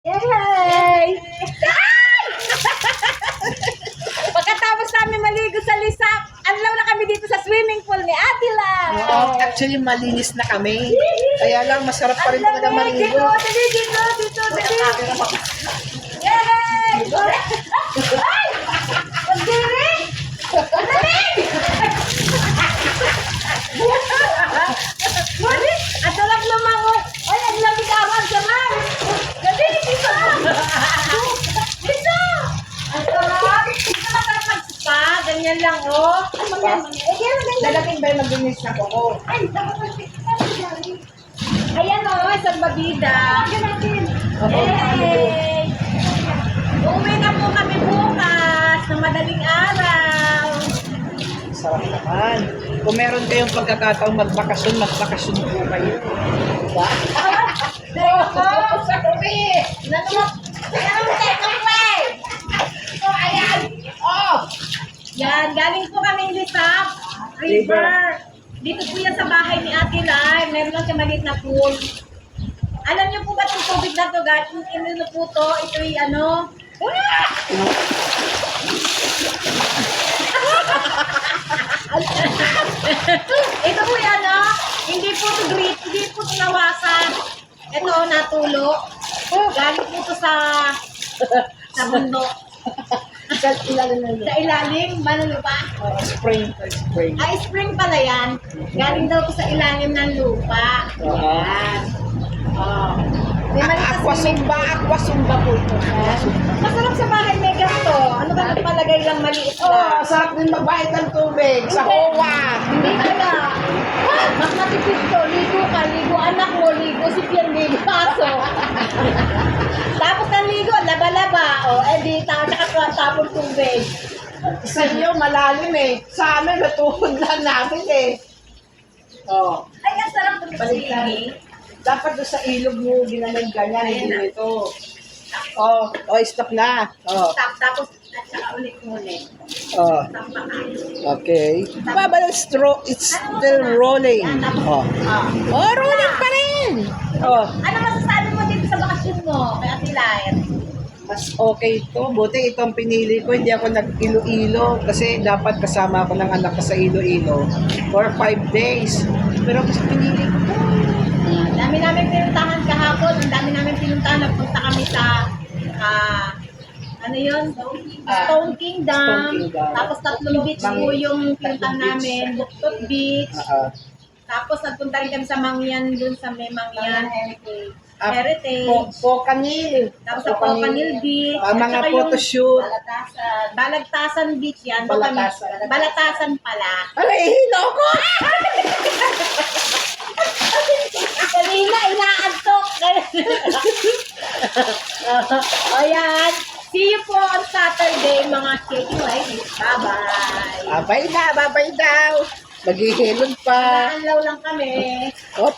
Yay! Pagkatapos namin maligo sa Lisak, anlaw na kami dito sa swimming pool ni Ate Lai. Actually, malinis na kami. Kaya lang, masarap pa rin talaga maligo. Dito. Yay! Ay! Pagdiri! Mali! At alam lumango. Ay, ang lamig awan sa man. Dali, dito! Dito! Ang sarap! Dito na tayo mag-spa. Ganyan lang, oh. Lalaking ba yung maglinis na ko? Ay, dapat ayan o, isang babida. Yay! Uwi na po kami bukas ng madaling araw. Sarap naman. Kung meron kayong pagkakataong magbakasyon po kayo. Diba? Yan, galing po kami Lisak River. Dito po yan sa bahay ni Ate Lai. Meron lang siya maliit na pool. Alam niyo po ba itong tubig na to, guys? Inuno po to. Ito'y ano? Ito po yan, no? Hindi po to grip. Hindi po to nawasan. Ito, natulo. Galing po to sa bundok. Sa ilalim na Sa ilalim, manunupa. spring. Ay, spring pala yan. Galing daw po sa ilalim ng lupa. Yan. Oh. May maliit na swimming Aquasumba po ito. Masarap sa bahay may ganito. Ano ba nagpalagay lang maliit lang? Sarap din magbayad ng tubig sa HOA. Hindi kaya. Mas matipid to. Ligo ka, ligo anak mo, ligo si Pian, ligo aso. Tapos ng ligo, laba-laba. O, edi, tapon tubig. Sa iyo, malalim eh. Sa amin, natuhod lang namin eh. Oh. Ay, ang sarap ng swimming. Dapat doon sa ilog mo, ginalang ganyan, hindi ito. Oh, stop na. Oh, Tapos, at saka ulit-ulit. oh, Tampa ka. okay. Baba it's still rolling. Oh, rolling pa rin. Oh, Ano masasabi mo dito sa bakasyon mo kay Ate Lai? mas okay ito. Buti itong pinili ko, hindi ako nag-Iloilo kasi dapat kasama ako ng anak ko sa Iloilo for 5 days. Pero gusto pinili ko to. Ang dami namin pinuntahan kahapon. Ang dami namin pinuntahan. Nagpunta kami sa ano yun? Stone Kingdom. Tapos tatlong beach po yung pinuntahan namin. Buktot Beach. Tapos nagpunta rin kami sa Mangyan dun sa may Mangyan Heritage. Pocanil. Tapos sa Pocanil Beach. Mga At saka yung photoshoot. Balagtasan Beach yan. Doon kami- Balagtasan. Balagtasan pala. Ay, hilo ko! Kanina, inaantok. Ayan. See you po on Saturday, mga shaking ladies. Bye-bye. Babay daw. Maghihilod pa. Naanlaw lang kami. Op.